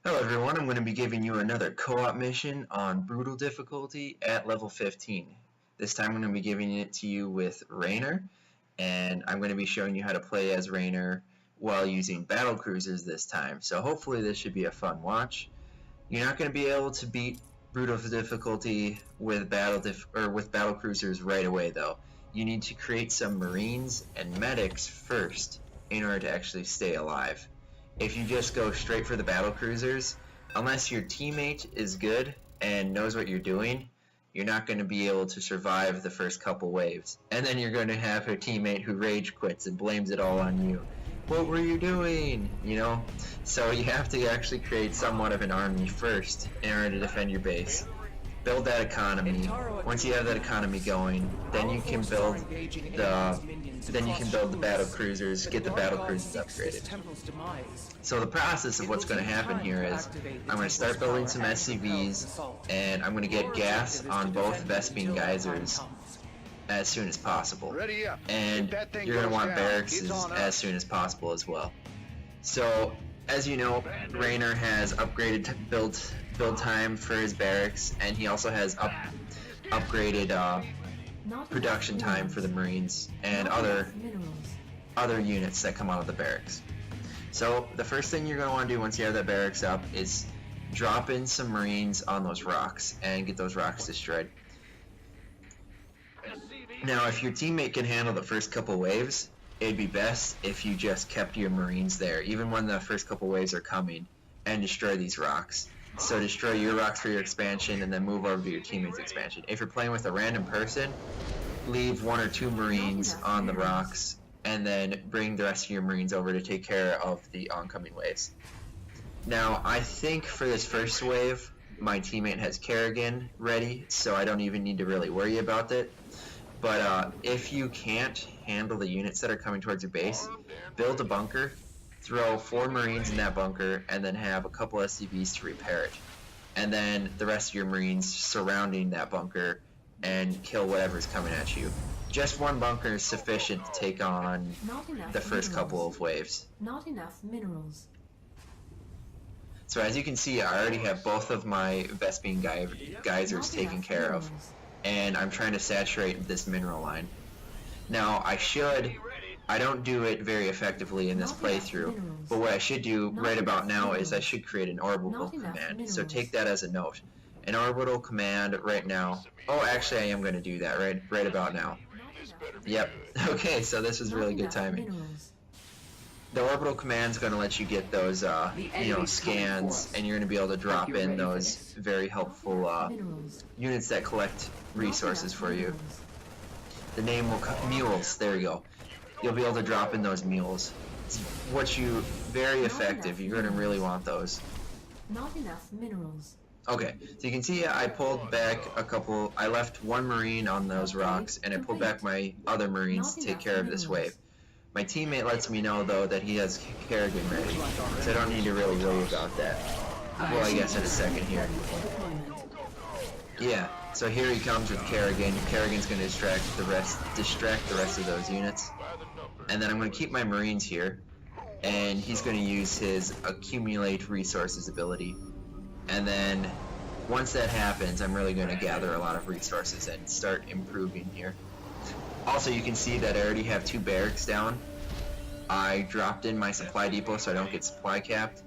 Hello everyone, I'm going to be giving you another co-op mission on Brutal difficulty at level 15. This time I'm going to be giving it to you with Raynor, and I'm going to be showing you how to play as Raynor while using battle cruisers this time. So hopefully this should be a fun watch. You're not going to be able to beat Brutal difficulty with battle cruisers right away though. You need to create some Marines and medics first in order to actually stay alive. If you just go straight for the battle cruisers, unless your teammate is good and knows what you're doing, you're not going to be able to survive the first couple waves. And then you're going to have a teammate who rage quits and blames it all on you. What were you doing? You know? So you have to actually create somewhat of an army first in order to defend your base. Build that economy. Once you have that economy going, then you can build the battle cruisers, get the battle cruisers upgraded. So the process of what's going to happen here is I'm going to start building some SCVs, and I'm going to get gas on both Vespene geysers as soon as possible. And you're going to want barracks as soon as possible as well. So as you know, Raynor has upgraded build time for his barracks, and he also has upgraded production time for the Marines and other units that come out of the barracks. So the first thing you're going to want to do once you have that barracks up is drop in some Marines on those rocks and get those rocks destroyed. Now if your teammate can handle the first couple waves, it'd be best if you just kept your Marines there even when the first couple waves are coming and destroy these rocks. So destroy your rocks for your expansion and then move over to your teammate's expansion. If you're playing with a random person, leave 1 or 2 Marines on the rocks and then bring the rest of your Marines over to take care of the oncoming waves. Now I think for this first wave my teammate has Kerrigan ready, so I don't even need to really worry about it. But if you can't handle the units that are coming towards your base, build a bunker, throw 4 Marines in that bunker, and then have a couple SCVs to repair it. And then the rest of your Marines surrounding that bunker and kill whatever's coming at you. Just 1 bunker is sufficient to take on the first couple of waves. Not enough minerals. So as you can see, I already have both of my Vespene geysers taken care of, and I'm trying to saturate this mineral line. Now I don't do it very effectively in this playthrough, but what I should do right about now is I should create an orbital command. So take that as a note. An orbital command right now. Oh, actually I am going to do that right about now. Yep. Okay, so this is really good timing. The orbital command is going to let you get those scans, and you're going to be able to drop in those very helpful units that collect resources for you. The name will mules. There you go. You'll be able to drop in those mules. It's very effective. You're going to really want those. Not enough minerals. Okay, so you can see I pulled back I left 1 Marine on those rocks, and I pulled back my other Marines to take care of this wave. My teammate lets me know though that he has Kerrigan ready, so I don't need to really worry about that. Well, I guess in a second here. Yeah, so here he comes with Kerrigan. Kerrigan's going to distract the rest of those units. And then I'm going to keep my Marines here, and he's going to use his accumulate resources ability. And then once that happens, I'm really going to gather a lot of resources and start improving here. Also, you can see that I already have 2 barracks down. I dropped in my supply depot so I don't get supply capped,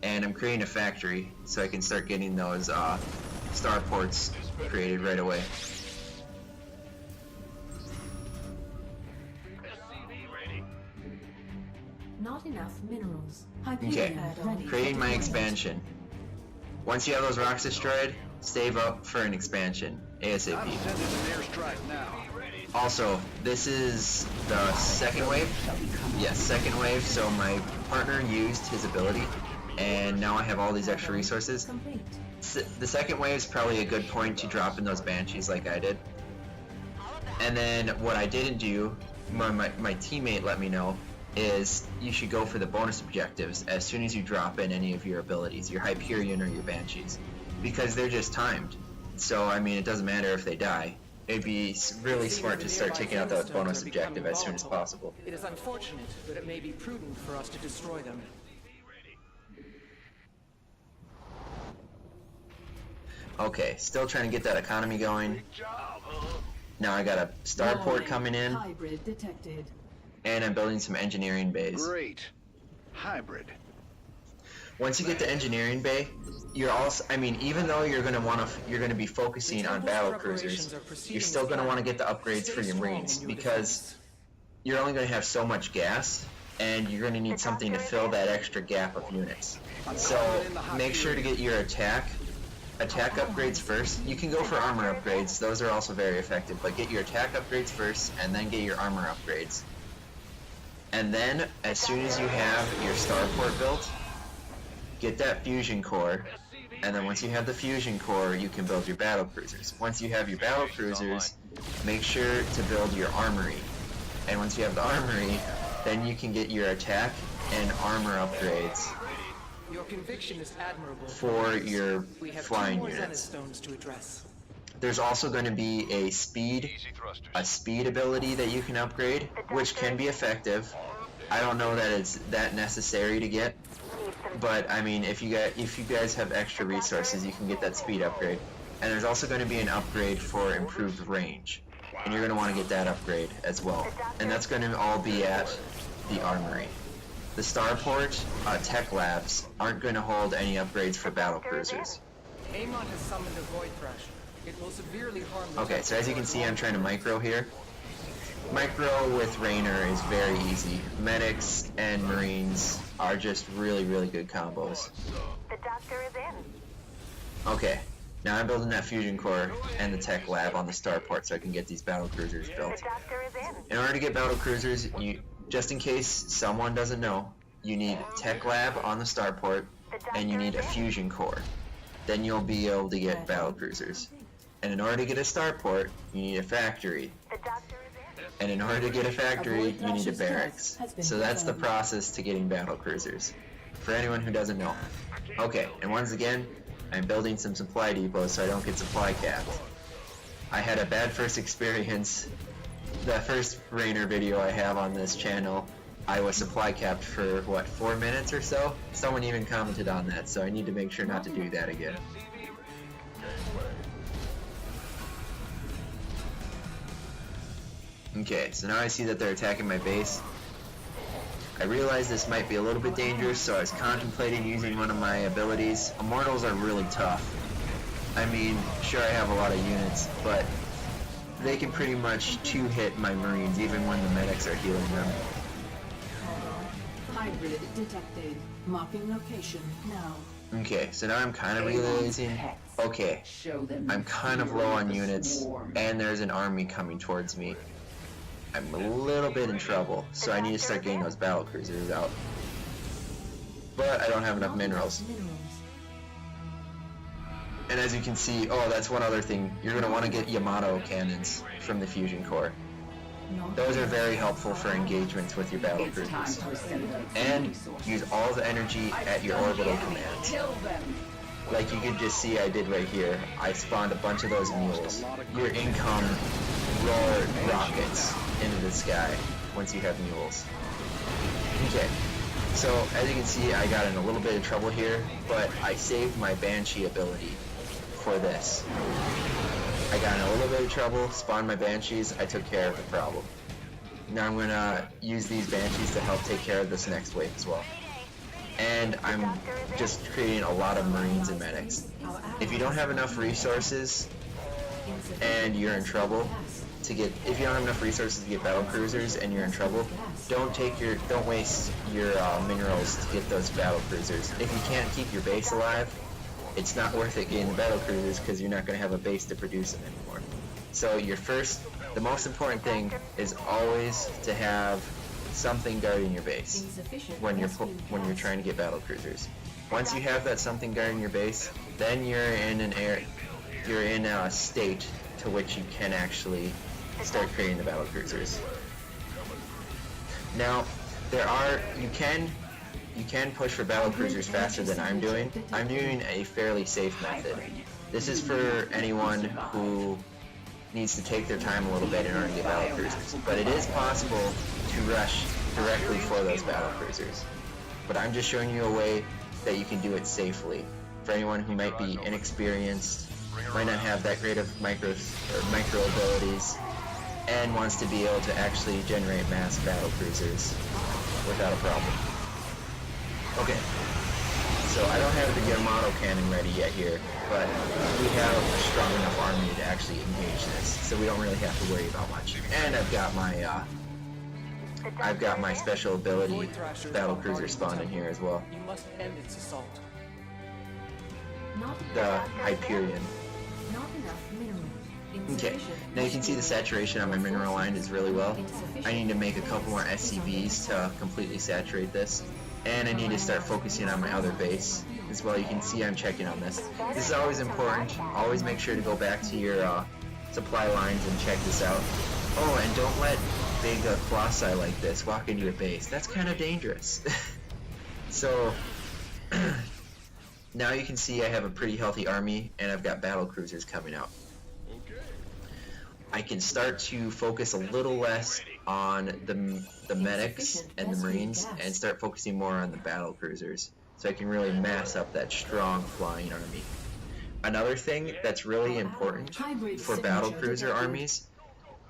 and I'm creating a factory so I can start getting those starports created right away. Not enough minerals. Okay, creating my expansion. Once you have those rocks destroyed, save up for an expansion ASAP. Also, this is the second wave. Yes, second wave, so my partner used his ability, and now I have all these extra resources. The second wave is probably a good point to drop in those Banshees like I did. And then what I didn't do, my teammate let me know, is you should go for the bonus objectives as soon as you drop in any of your abilities, your Hyperion or your Banshees, because they're just timed. So, I mean, it doesn't matter if they die. It'd be really smart to start taking out that bonus objective as soon as possible. It is unfortunate, but it may be prudent for us to destroy them. Okay, still trying to get that economy going. Now I got a starport coming in, Hybrid detected. and I'm building some engineering bays. Great. Hybrid. Once you get to engineering bay, you're also, I mean, even though you're gonna be focusing on battle cruisers, you're still gonna want to get the upgrades for your marines, because you're only gonna have so much gas, and you're gonna need something to fill that extra gap of units. So make sure to get your attack upgrades first. You can go for armor upgrades; those are also very effective. But get your attack upgrades first, and then get your armor upgrades. And then, as soon as you have your starport built, get that fusion core, and then once you have the fusion core, you can build your battle cruisers. Once you have your battle cruisers, make sure to build your armory. And once you have the armory, then you can get your attack and armor upgrades Your conviction is admirable. for your We have flying two more units. stones to address. There's also going to be a speed ability that you can upgrade, which can be effective. I don't know that it's that necessary to get, but I mean, if you guys have extra resources, you can get that speed upgrade. And there's also going to be an upgrade for improved range, and you're going to want to get that upgrade as well. And that's going to all be at the armory. The starport tech labs aren't going to hold any upgrades for battle cruisers. Amon has summoned a Void Thrasher. It will severely harm the Okay, so as you can see, I'm trying to micro here. Micro with Raynor is very easy. Medics and Marines are just really, really good combos. The doctor is in. Okay, now I'm building that fusion core and the tech lab on the starport so I can get these battle cruisers The built. doctor is in. In order to get battle cruisers, just in case someone doesn't know, you need tech lab on the starport and you need a fusion core. Then you'll be able to get battle cruisers. And in order to get a starport, you need a factory. The doctor is in. And in order to get a factory, you need a barracks. So that's the process to getting battle cruisers, for anyone who doesn't know. Okay, and once again, I'm building some supply depots so I don't get supply capped. I had a bad first experience. The first Raynor video I have on this channel, I was supply capped for, what, 4 minutes or so? Someone even commented on that, so I need to make sure not to do that again. Okay, so now I see that they're attacking my base. I realize this might be a little bit dangerous, so I was contemplating using one of my abilities. Immortals are really tough. I mean, sure I have a lot of units, but they can pretty much two-hit my Marines even when the medics are healing them. Hybrid detected. Marking location now. Okay, so now I'm kind of realizing, okay, I'm kind of low on units, and there's an army coming towards me. I'm a little bit in trouble, so I need to start getting those battle cruisers out. But I don't have enough minerals. And as you can see, oh, that's one other thing, you're going to want to get Yamato cannons from the fusion core. Those are very helpful for engagements with your battle cruisers. And use all the energy at your orbital commands. Like you can just see I did right here. I spawned a bunch of those mules. Your income roar rockets into the sky once you have mules. Okay, so as you can see I got in a little bit of trouble here, but I saved my Banshee ability for this. I got in a little bit of trouble, spawned my Banshees, I took care of the problem. Now I'm gonna use these Banshees to help take care of this next wave as well. And I'm just creating a lot of Marines and medics. If you don't have enough resources and you're in trouble to get, if you don't have enough resources to get battle cruisers and you're in trouble, don't waste your minerals to get those battle cruisers. If you can't keep your base alive, it's not worth it getting the battle cruisers because you're not going to have a base to produce them anymore. So the most important thing is always to have something guarding your base when you're trying to get battle cruisers. Once you have that something guarding your base, then you're in a state to which you can actually start creating the battle cruisers. Now, you can push for battle cruisers faster than I'm doing. I'm doing a fairly safe method. This is for anyone who needs to take their time a little bit in order to get battle cruisers. But it is possible to rush directly for those battle cruisers. But I'm just showing you a way that you can do it safely. For anyone who might be inexperienced might not have that great of micro abilities, and wants to be able to actually generate mass battle cruisers without a problem. Okay, so I don't have the Yamato cannon ready yet here, but we have a strong enough army to actually engage this, so we don't really have to worry about much. And I've got my special ability Void Thrashers battle are cruiser guarding spawned the in here temple. as well. You must end its assault. Not The enough, Hyperion. not enough minerals. Okay, Insufficient now you can see the saturation on my mineral line is really well. I need to make a couple more SCVs to completely saturate this. And I need to start focusing on my other base as well. You can see I'm checking on this. This is always important. Always make sure to go back to your supply lines and check this out. Oh, and don't let big colossi like this walk into your base. That's kind of dangerous. So, now you can see I have a pretty healthy army, and I've got battle cruisers coming out. I can start to focus a little less on the medics and the marines and start focusing more on the battle cruisers, so I can really mass up that strong flying army. Another thing that's really important for battle cruiser armies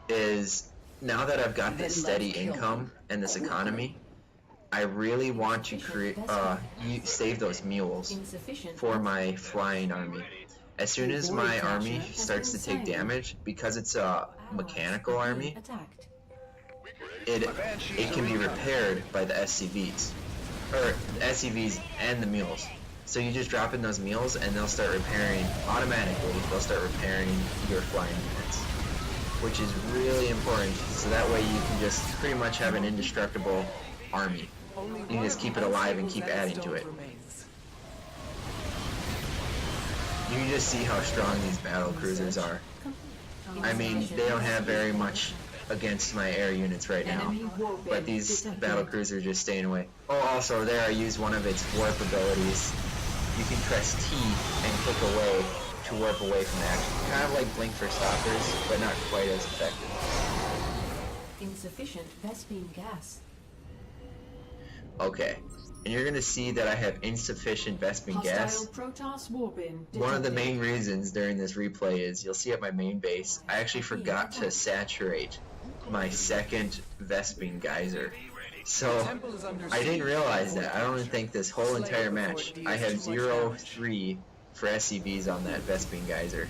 is, now that I've got this steady income and this economy, I really want to create save those mules insufficient for my flying army. As soon as my army starts to take damage, because it's a mechanical army, attacked. it can be repaired by the SCVs, or the SCVs and the mules. So you just drop in those mules and they'll start repairing automatically. They'll start repairing your flying units, which is really important. So that way you can just pretty much have an indestructible army. You can just keep it alive and keep adding to it. You can just see how strong these battle cruisers are. I mean, they don't have very much against my air units right now, but these battle cruisers are just staying away. Oh, also there I used one of its warp abilities. You can press T and click away to warp away from action. Kind of like Blink for Stalkers, but not quite as effective. Insufficient Vespene gas. Okay, and you're going to see that I have insufficient Vespene gas. Protoss warping One of the detected. main reasons during this replay is, you'll see at my main base, I actually forgot to saturate my second Vespene geyser. So, I didn't realize that. I don't even think this whole entire match, I have 0-3 for SCVs on that Vespene geyser.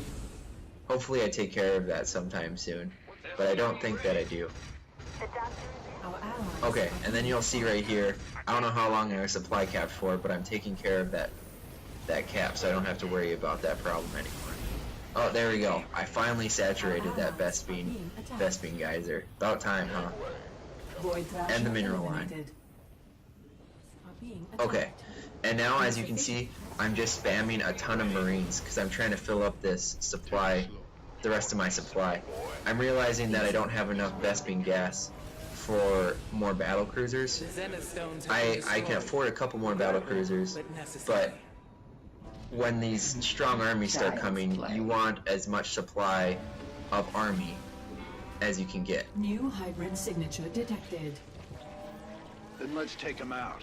Hopefully I take care of that sometime soon, but I don't think that I do. Our allies Okay, and then you'll see right here, I don't know how long I was supply capped for, but I'm taking care of that cap, so I don't have to worry about that problem anymore. Oh, there we go. I finally saturated that Vespene geyser. About time, huh? Void Thrasher And the mineral line. eliminated. are being Okay, attacked. and now as you can see, I'm just spamming a ton of marines because I'm trying to fill up this supply, the rest of my supply. I'm realizing that I don't have enough Vespene gas for more battle cruisers. I can afford a couple more battle cruisers, but when these strong armies start coming, you want as much supply of army as you can get. New hybrid signature detected. Then let's take him out.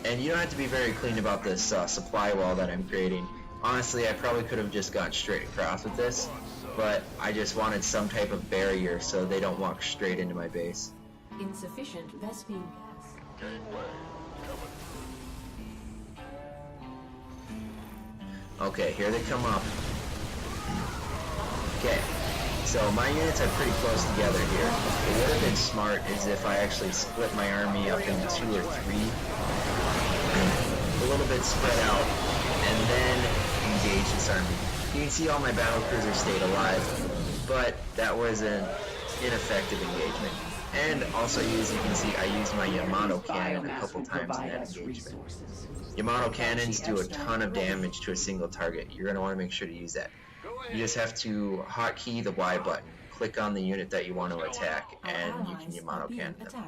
And you don't have to be very clean about this supply wall that I'm creating. Honestly, I probably could have just gone straight across with this, but I just wanted some type of barrier so they don't walk straight into my base. Insufficient Vespene gas. Okay, here they come up. Okay, so my units are pretty close together here. It would have been smart is if I actually split my army up into 2 or 3, a little bit spread out, and then engage this army. You can see all my battle cruisers stayed alive, but that was an ineffective engagement. And also, as you can see, I used my Yamato cannon a couple times in that engagement. Yamato cannons do a ton of damage to a single target. You're going to want to make sure to use that. You just have to hotkey the Y button, click on the unit that you want to attack, and you can Yamato cannon them.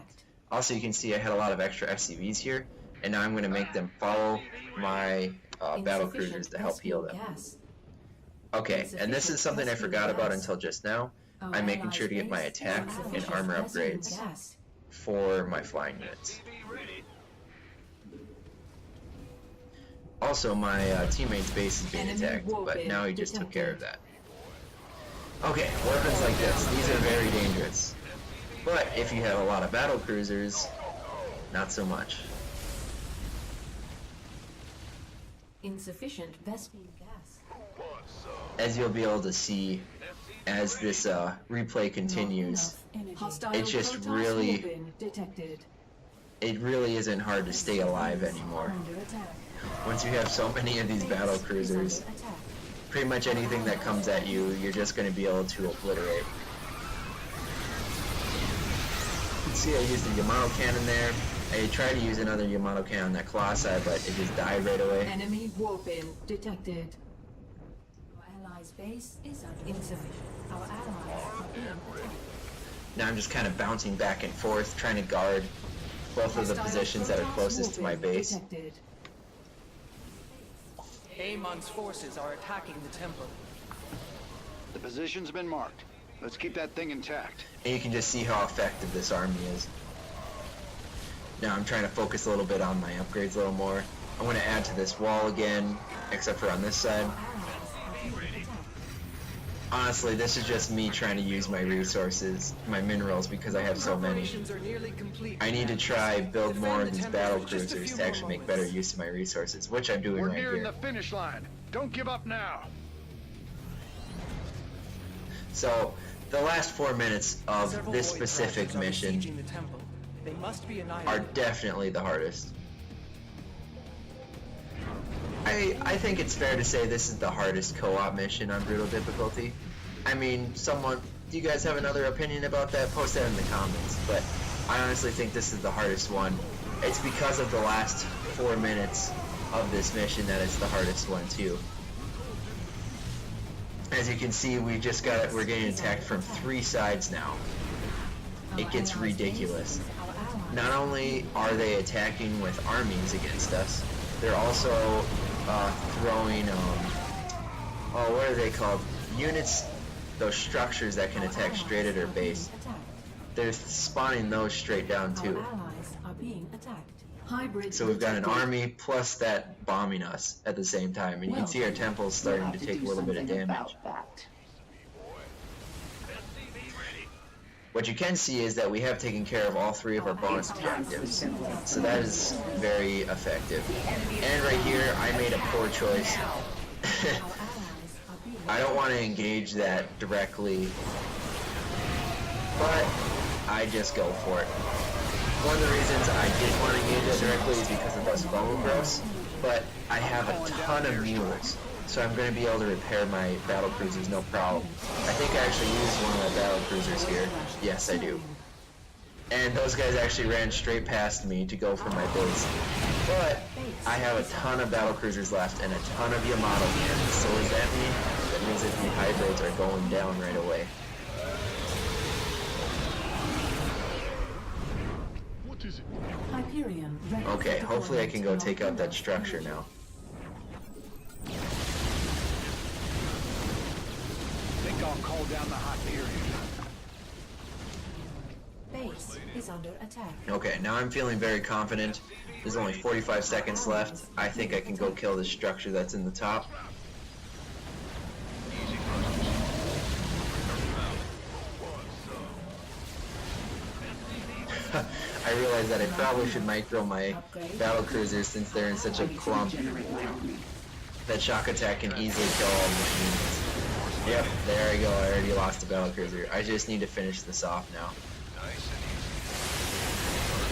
Also, you can see I had a lot of extra SCVs here, and now I'm going to make them follow my battle cruisers to help heal them. Okay, and this is something I forgot about until just now. I'm making sure to get my attack and armor upgrades for my flying units. Also, my teammate's base is being Enemy attacked, but warfare now he just took care of detected. that. Okay, weapons like this, these are very dangerous. But if you have a lot of battle cruisers, not so much. Insufficient Vespene gas. As you'll be able to see as this replay continues, Hostile It's just Protoss really- warbin detected. it really isn't hard to stay alive anymore. Under attack. Once you have so many of these battle cruisers, Under attack. pretty much anything that comes at you, you're just going to be able to obliterate. You can see I used a Yamato cannon there. I tried to use another Yamato cannon on that Colossi, but it just died right away. Enemy warbin detected. Our allies' base is under insufficient. Our allies are being attacked. Now I'm just kind of bouncing back and forth, trying to guard both of the Hostile positions that are Protoss closest to my warbin base. detected. Amon's forces are attacking the temple. The position's been marked. Let's keep that thing intact. And you can just see how effective this army is. Now I'm trying to focus a little bit on my upgrades a little more. I'm going to add to this wall again, except for on this side. Our allies are being attacked. Honestly, this is just me trying to use my resources, my minerals, because I have so many. Preparations are nearly complete. I need to try build Defend more the of these temple battle for just a cruisers few to more actually make moments. better use of my resources, which I'm doing We're right nearing here. the finish line. Don't give up now. So, the last 4 minutes of Several this Void specific Thrashers are mission besieging the temple. They must be are annihilated. definitely the hardest. I think it's fair to say this is the hardest co-op mission on Brutal difficulty. I mean, do you guys have another opinion about that? Post that in the comments, but I honestly think this is the hardest one. It's because of the last 4 minutes of this mission that it's the hardest one too. As you can see, we're getting attacked from 3 sides now. It gets ridiculous. Our allies Not only are they attacking with armies against us, they're also throwing, what are they called? Units, those structures that can attack straight at our base. attacked. They're spawning those straight down Our too. allies are being attacked. Hybrid So we've got an detected. army plus that bombing us at the same time. And you can see our temples starting to take a little bit of damage. What you can see is that we have taken care of all 3 of our bonus objectives. So that is very effective. And right here, I made a poor choice. Our allies are being I don't want to engage that directly, but I just go for it. One of the reasons I didn't want to engage that directly is because of those bone growths, but I have a ton of mules, so I'm going to be able to repair my battle cruisers no problem. I think I actually used one of my battle cruisers here. Yes, I do. And those guys actually ran straight past me to go for my base. But I have a ton of battle cruisers left and a ton of Yamato cannons. So what does that mean? That means that the hybrids are going down right away. Hyperion ready Okay, for hopefully I can go deployment. take out that Enough structure energy. now. Think I'll call down the Hyperion. base is under attack. Okay, now I'm feeling very confident. There's only 45 seconds left. I think I can go kill this structure that's in the top. I realize that I probably should micro my battle cruisers since they're in such a clump that shock attack can easily kill all the machines. Yep, there I go. I already lost a battle cruiser. I just need to finish this off now.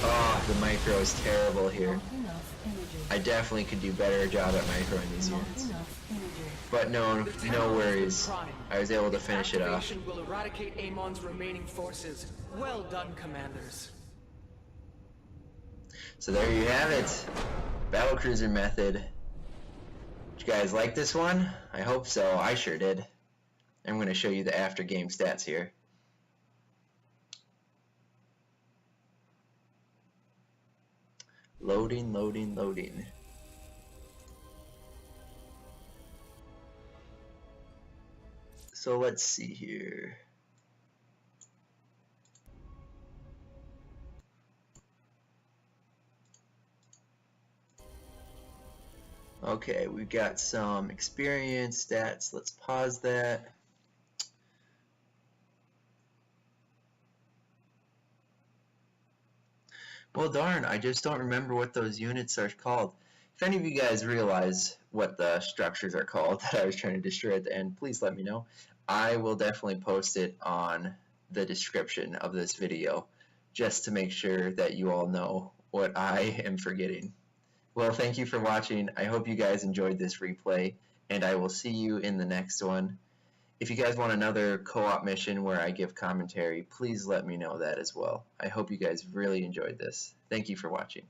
Oh, the micro is terrible here. Not enough energy. I definitely could do better job at microing these Not units. enough energy. But no The temple has worries. been primed. I was able to finish it off. Activation will eradicate Amon's remaining forces. Well done, commanders. So there you have it. Battle cruiser method. Did you guys like this one? I hope so. I sure did. I'm going to show you the after game stats here. Loading, loading, loading. So let's see here. Okay, we've got some experience stats. Let's pause that. Well, darn, I just don't remember what those units are called. If any of you guys realize what the structures are called that I was trying to destroy at the end, please let me know. I will definitely post it on the description of this video just to make sure that you all know what I am forgetting. Well, thank you for watching. I hope you guys enjoyed this replay, and I will see you in the next one. If you guys want another co-op mission where I give commentary, please let me know that as well. I hope you guys really enjoyed this. Thank you for watching.